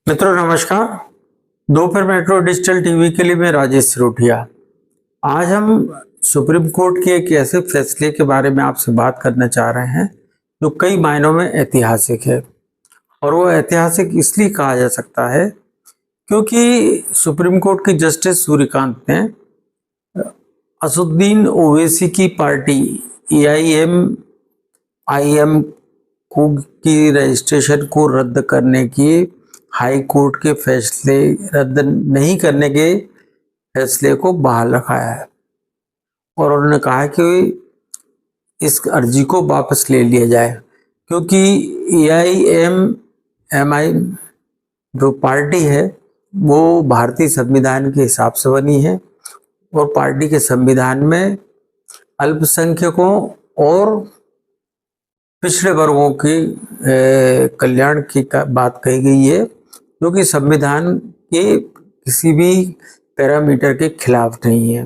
मित्रों नमस्कार। दोपहर मेट्रो डिजिटल टीवी के लिए मैं राजेश सिरोठिया। आज हम सुप्रीम कोर्ट के एक ऐसे फैसले के बारे में आपसे बात करना चाह रहे हैं जो कई मायनों में ऐतिहासिक है। और वो ऐतिहासिक इसलिए कहा जा सकता है क्योंकि सुप्रीम कोर्ट के जस्टिस सूर्यकांत ने असदुद्दीन ओवैसी की पार्टी AIMIM की रजिस्ट्रेशन को रद्द करने की हाई कोर्ट के फैसले रद्द नहीं करने के फैसले को बहाल रखाया है। और उन्होंने कहा कि इस अर्जी को वापस ले लिया जाए क्योंकि AIMIM जो पार्टी है वो भारतीय संविधान के हिसाब से बनी है और पार्टी के संविधान में अल्पसंख्यकों और पिछड़े वर्गों की कल्याण की बात कही गई है जो कि संविधान के किसी भी पैरामीटर के खिलाफ नहीं है।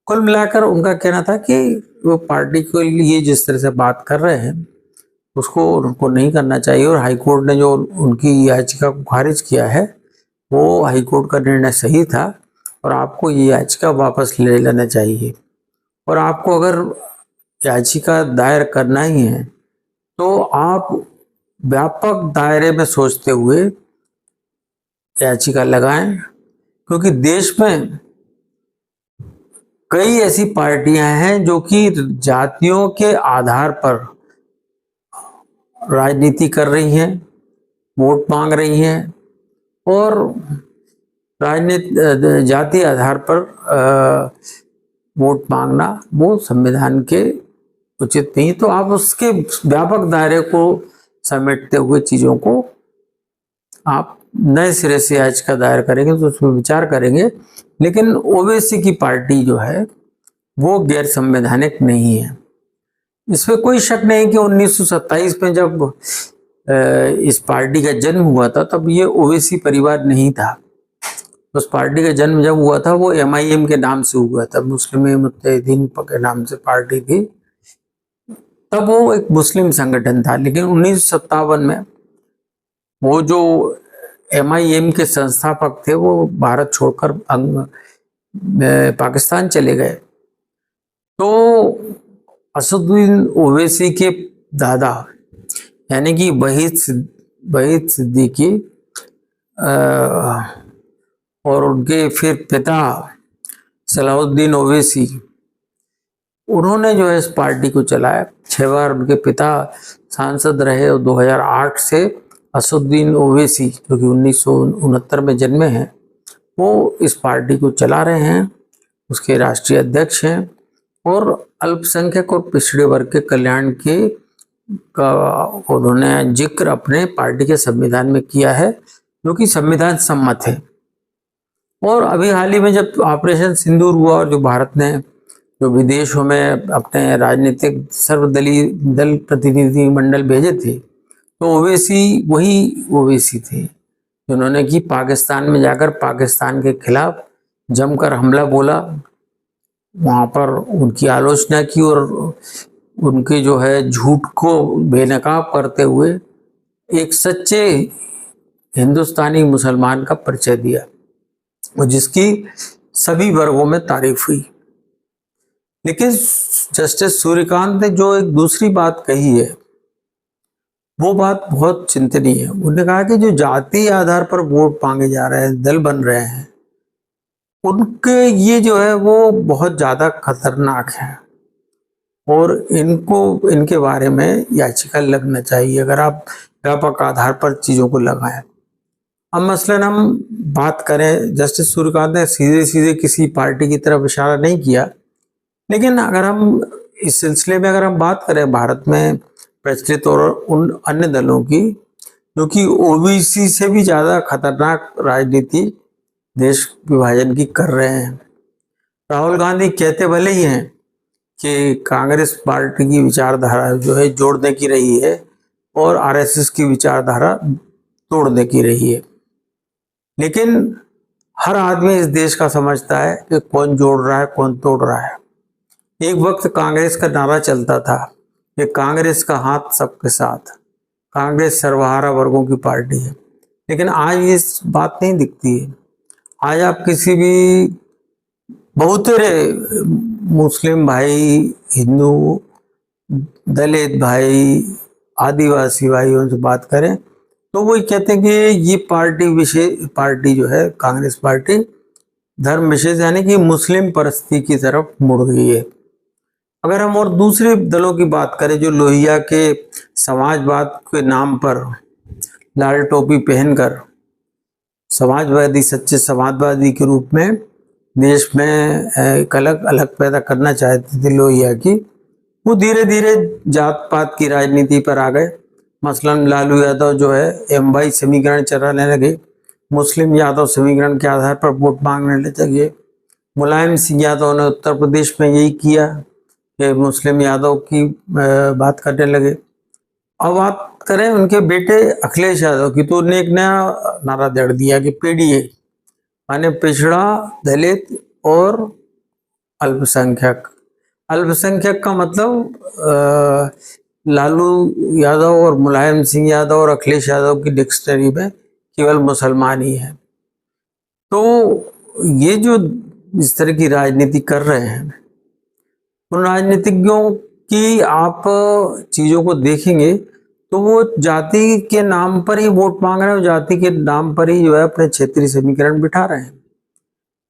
कुल मिलाकर उनका कहना था कि वो पार्टी के लिए जिस तरह से बात कर रहे हैं उसको उनको नहीं करना चाहिए और हाई कोर्ट ने जो उनकी याचिका को खारिज किया है वो हाई कोर्ट का निर्णय सही था और आपको ये याचिका वापस ले लेना चाहिए। और आपको अगर याचिका दायर करना ही है तो आप व्यापक दायरे में सोचते हुए याचिका लगाएं क्योंकि देश में कई ऐसी पार्टियां हैं जो कि जातियों के आधार पर राजनीति कर रही हैं, वोट मांग रही हैं और राजनीति जाति आधार पर वोट मांगना वो संविधान के उचित नहीं। तो आप उसके व्यापक दायरे को समेटते हुए चीजों को आप नए सिरे से याचिका दायर करेंगे तो उसमें विचार करेंगे। लेकिन ओवैसी की पार्टी जो है वो गैर संवैधानिक नहीं है, इसमें कोई शक नहीं कि 1927 में जब इस पार्टी का जन्म हुआ था तब ये ओवैसी परिवार नहीं था। उस पार्टी का जन्म जब हुआ था वो MIM के नाम से हुआ था, मुस्लिम मुत्तहिदीन के नाम से पार्टी थी, तब वो एक मुस्लिम संगठन था। लेकिन 1957 में वो जो MIM के संस्थापक थे वो भारत छोड़कर पाकिस्तान चले गए। तो असदुद्दीन ओवैसी के दादा यानी कि वहीद सिद्दीकी और उनके फिर पिता सलाहुद्दीन ओवैसी, उन्होंने जो है इस पार्टी को चलाया। 6 बार उनके पिता सांसद रहे और 2008 से असदुद्दीन ओवैसी जो कि 1969 में जन्मे हैं वो इस पार्टी को चला रहे हैं, उसके राष्ट्रीय अध्यक्ष हैं और अल्पसंख्यक और पिछड़े वर्ग के कल्याण के का उन्होंने जिक्र अपने पार्टी के संविधान में किया है जो कि संविधान सम्मत है। और अभी हाल ही में जब ऑपरेशन सिंदूर हुआ और जो भारत ने जो विदेशों में अपने राजनीतिक सर्वदलीय दल प्रतिनिधि मंडल भेजे थे तो ओवैसी वही ओवैसी थे जिन्होंने कि पाकिस्तान में जाकर पाकिस्तान के खिलाफ जमकर हमला बोला, वहाँ पर उनकी आलोचना की और उनके जो है झूठ को बेनकाब करते हुए एक सच्चे हिंदुस्तानी मुसलमान का परिचय दिया और जिसकी सभी वर्गों में तारीफ हुई। लेकिन जस्टिस सूर्यकांत ने जो एक दूसरी बात कही है वो बात बहुत चिंतनीय है। उन्होंने कहा कि जो जाति आधार पर वोट मांगे जा रहे हैं, दल बन रहे हैं, उनके ये जो है वो बहुत ज्यादा खतरनाक है और इनको इनके बारे में याचिका लगना चाहिए अगर आप व्यापक आधार पर चीजों को लगाएं। अब मसलन हम बात करें, जस्टिस सूर्यकांत ने सीधे सीधे किसी पार्टी की तरफ इशारा नहीं किया, लेकिन अगर हम इस सिलसिले में अगर हम बात करें भारत में प्रचलित और उन अन्य दलों की जो कि ओबीसी से भी ज्यादा खतरनाक राजनीति देश विभाजन की कर रहे हैं। राहुल गांधी कहते भले ही हैं कि कांग्रेस पार्टी की विचारधारा जो है जोड़ने की रही है और आरएसएस की विचारधारा तोड़ने की रही है, लेकिन हर आदमी इस देश का समझता है कि कौन जोड़ रहा है कौन तोड़ रहा है। एक वक्त कांग्रेस का नारा चलता था कि कांग्रेस का हाथ सबके साथ, कांग्रेस सर्वहारा वर्गों की पार्टी है। लेकिन आज ये बात नहीं दिखती है। आज आप किसी भी बहुत सारे मुस्लिम भाई, हिंदू, दलित भाई, आदिवासी भाइयों से बात करें तो वो कहते हैं कि ये पार्टी विशेष पार्टी जो है कांग्रेस पार्टी धर्म विशेष यानी कि मुस्लिम परस्ती की तरफ मुड़ गई है। अगर हम और दूसरे दलों की बात करें जो लोहिया के समाजवाद के नाम पर लाल टोपी पहनकर समाजवादी, सच्चे समाजवादी के रूप में देश में एक अलग अलग पैदा करना चाहते थे लोहिया की, वो धीरे धीरे जात पात की राजनीति पर आ गए। मसलन लालू यादव जो है एम वाई समीकरण चलाने लगे, मुस्लिम यादव समीकरण के आधार पर वोट मांगने लगे। मुलायम सिंह यादव ने उत्तर प्रदेश में यही किया कि मुस्लिम यादव की बात करने लगे। अब बात करें उनके बेटे अखिलेश यादव की, तो उन्होंने एक नया नारा जड़ दिया कि पीडीए माने पिछड़ा, दलित और अल्पसंख्यक। अल्पसंख्यक का मतलब लालू यादव और मुलायम सिंह यादव और अखिलेश यादव की डिक्शनरी में केवल मुसलमान ही है। तो ये जो इस तरह की राजनीति कर रहे हैं, उन राजनीतिज्ञों की आप चीजों को देखेंगे तो वो जाति के नाम पर ही वोट मांग रहे हैं, जाति के नाम पर ही जो है अपने क्षेत्रीय समीकरण बिठा रहे हैं।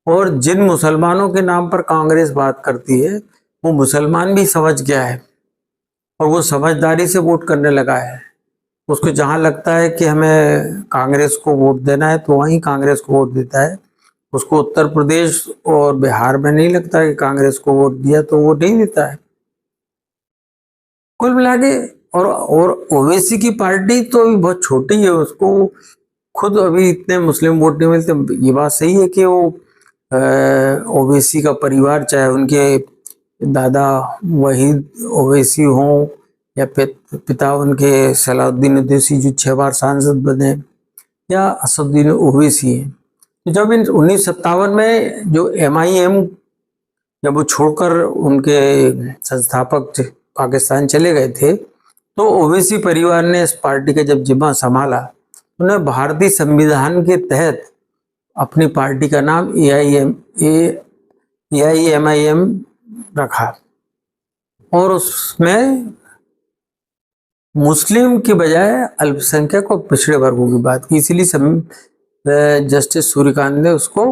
और जिन मुसलमानों के नाम पर कांग्रेस बात करती है वो मुसलमान भी समझ गया है और वो समझदारी से वोट करने लगा है। उसको जहां लगता है कि हमें कांग्रेस को वोट देना है तो वहीं कांग्रेस को वोट देता है। उसको उत्तर प्रदेश और बिहार में नहीं लगता है कि कांग्रेस को वोट दिया तो वो नहीं देता है। कुल मिला के और ओवैसी की पार्टी तो अभी बहुत छोटी है, उसको खुद अभी इतने मुस्लिम वोट नहीं मिलते। ये बात सही है कि वो ओवैसी का परिवार, चाहे उनके दादा वहीद ओवैसी हों या पिता उनके सलाउद्दीन ओवैसी जो 6 बार सांसद बने, या असदुद्दीन ओवैसी हैं, तो जब इन 1957 में जो MIM जब वो छोड़कर उनके संस्थापक पाकिस्तान चले गए थे तो ओवैसी परिवार ने इस पार्टी का जब जिम्मा संभाला, उन्हें भारतीय संविधान के तहत अपनी पार्टी का नाम AIMIM रखा और उसमें मुस्लिम के बजाय अल्पसंख्यक और पिछड़े वर्गों की बात की। इसीलिए जस्टिस सूर्यकांत ने उसको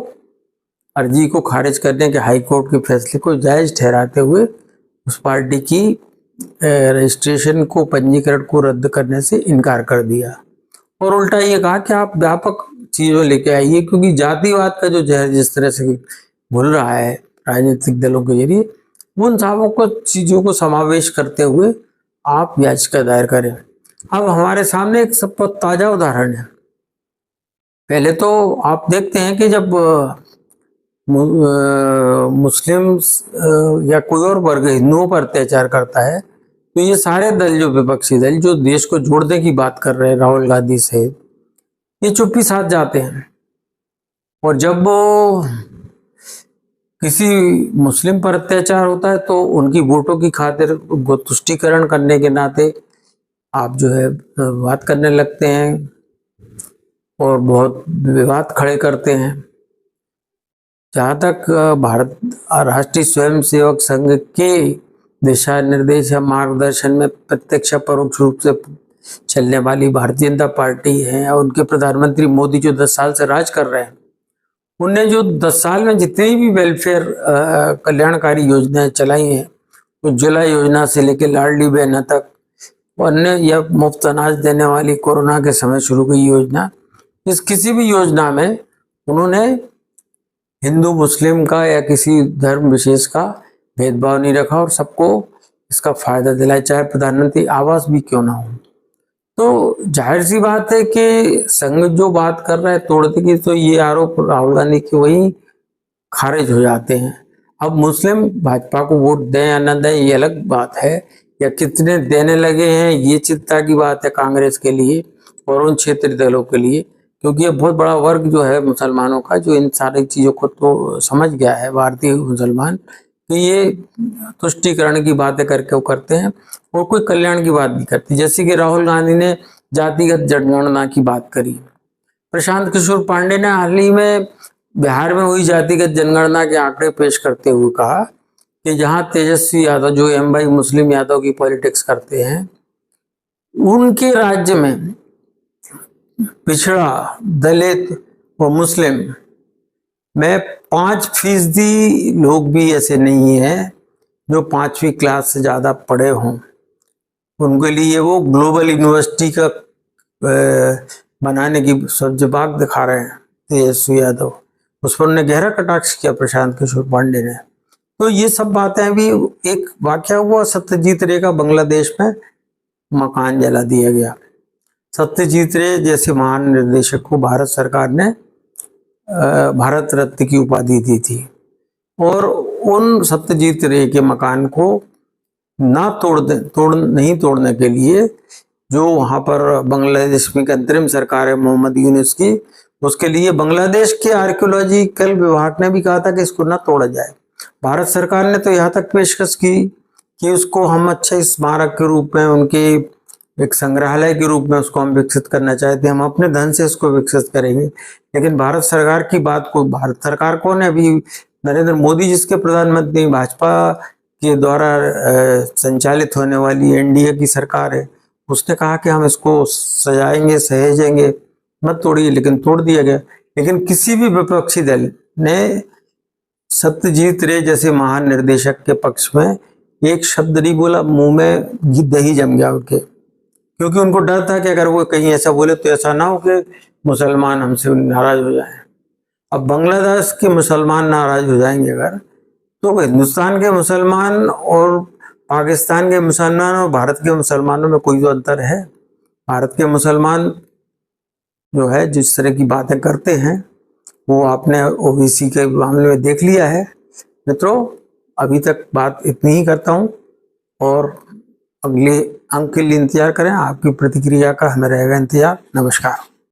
अर्जी को खारिज करने के हाई कोर्ट के फैसले को जायज ठहराते हुए उस पार्टी की रजिस्ट्रेशन को, पंजीकरण को रद्द करने से इनकार कर दिया और उल्टा ये कहा कि आप व्यापक चीजों लेके आइए, क्योंकि जातिवाद का जो जहर जिस तरह से घुल रहा है राजनीतिक दलों के जरिए, उन सबों को चीजों को समावेश करते हुए आप याचिका दायर करें। अब हमारे सामने एक सब ताजा उदाहरण है। पहले तो आप देखते हैं कि जब मुस्लिम या कोई और वर्ग हिंदुओं पर अत्याचार करता है तो ये सारे दल, जो विपक्षी दल जो देश को जोड़ने की बात कर रहे हैं, राहुल गांधी से, ये चुप्पी साध जाते हैं। और जब वो किसी मुस्लिम पर अत्याचार होता है तो उनकी वोटों की खातिर उनको तुष्टीकरण करने के नाते आप जो है बात करने लगते हैं और बहुत विवाद खड़े करते हैं। जहाँ तक भारत राष्ट्रीय स्वयंसेवक संघ के दिशा निर्देश या मार्गदर्शन में प्रत्यक्ष परोक्ष रूप से चलने वाली भारतीय जनता पार्टी है और उनके प्रधानमंत्री मोदी जो 10 साल से राज कर रहे हैं, उनने जो 10 साल में जितनी भी वेलफेयर कल्याणकारी योजनाएं चलाई हैं, उज्ज्वला योजना से लेकर लाडली बहना तक, अन्य या मुफ्त अनाज देने वाली कोरोना के समय शुरू की योजना, इस किसी भी योजना में उन्होंने हिंदू मुस्लिम का या किसी धर्म विशेष का भेदभाव नहीं रखा और सबको इसका फायदा दिलाया, चाहे प्रधानमंत्री आवास भी क्यों ना हो। तो जाहिर सी बात है कि संघ जो बात कर रहा है तोड़ने की, तो ये आरोप राहुल गांधी के वही खारिज हो जाते हैं। अब मुस्लिम भाजपा को वोट दें या न दें ये अलग बात है, या कितने देने लगे हैं ये चिंता की बात है कांग्रेस के लिए और उन क्षेत्रीय दलों के लिए, क्योंकि ये बहुत बड़ा वर्ग जो है मुसलमानों का जो इन सारी चीज़ों को तो समझ गया है, भारतीय मुसलमान, कि ये तुष्टीकरण की बातें करके वो करते हैं और कोई कल्याण की बात नहीं करती। जैसे कि राहुल गांधी ने जातिगत जनगणना की बात करी, प्रशांत किशोर पांडे ने हाल ही में बिहार में हुई जातिगत जनगणना के आंकड़े पेश करते हुए कहा कि जहां तेजस्वी यादव, जो एम भाई मुस्लिम यादव की पॉलिटिक्स करते हैं, उनके राज्य में पिछड़ा, दलित व मुस्लिम में 5% लोग भी ऐसे नहीं है जो 5वीं क्लास से ज्यादा पढ़े हों। उनके लिए वो ग्लोबल यूनिवर्सिटी का बनाने की सब्जबाग दिखा रहे हैं तेजस्वी यादव। उस पर उन्होंने गहरा कटाक्ष किया प्रशांत किशोर पांडे ने। तो ये सब बातें भी, एक वाकया हुआ सत्यजीत रे का, बांग्लादेश में मकान जला दिया गया। सत्यजीत रे जैसे महान निर्देशक को भारत सरकार ने भारत रत्न की उपाधि दी थी, और उन सत्यजीत रे के मकान को नहीं तोड़ने के लिए जो वहां पर बांग्लादेश में अंतरिम सरकार है मोहम्मद यूनुस की, उसके लिए बांग्लादेश के आर्कियोलॉजिकल विभाग ने भी कहा था कि इसको ना तोड़ा जाए। भारत सरकार ने तो यहाँ तक पेशकश की कि उसको हम अच्छे स्मारक के रूप में, उनके एक संग्रहालय के रूप में उसको हम विकसित करना चाहते हैं, हम अपने धन से उसको विकसित करेंगे। लेकिन भारत सरकार की बात को, भारत सरकार कौन है अभी? नरेंद्र मोदी जिसके प्रधानमंत्री, भाजपा के द्वारा संचालित होने वाली एनडीए की सरकार है, उसने कहा कि हम इसको सजाएंगे, सहेजेंगे, मत तोड़िए, लेकिन तोड़ दिया गया। लेकिन किसी भी विपक्षी दल ने सत्यजीत रे जैसे महान निर्देशक के पक्ष में एक शब्द नहीं बोला, मुंह में दही जम गया उनके, क्योंकि उनको डर था कि अगर वो कहीं ऐसा बोले तो ऐसा ना हो कि मुसलमान हमसे नाराज हो जाएं। अब बांग्लादेश के मुसलमान नाराज हो जाएंगे अगर, तो हिंदुस्तान के मुसलमान और पाकिस्तान के मुसलमान और भारत के मुसलमानों में कोई तो अंतर है? भारत के मुसलमान जो है जिस तरह की बातें करते हैं वो आपने ओबीसी के मामले में देख लिया है। मित्रों, अभी तक बात इतनी ही करता हूँ, और अगले अंक के लिए इंतजार करें। आपकी प्रतिक्रिया का हमें रहेगा इंतजार। नमस्कार।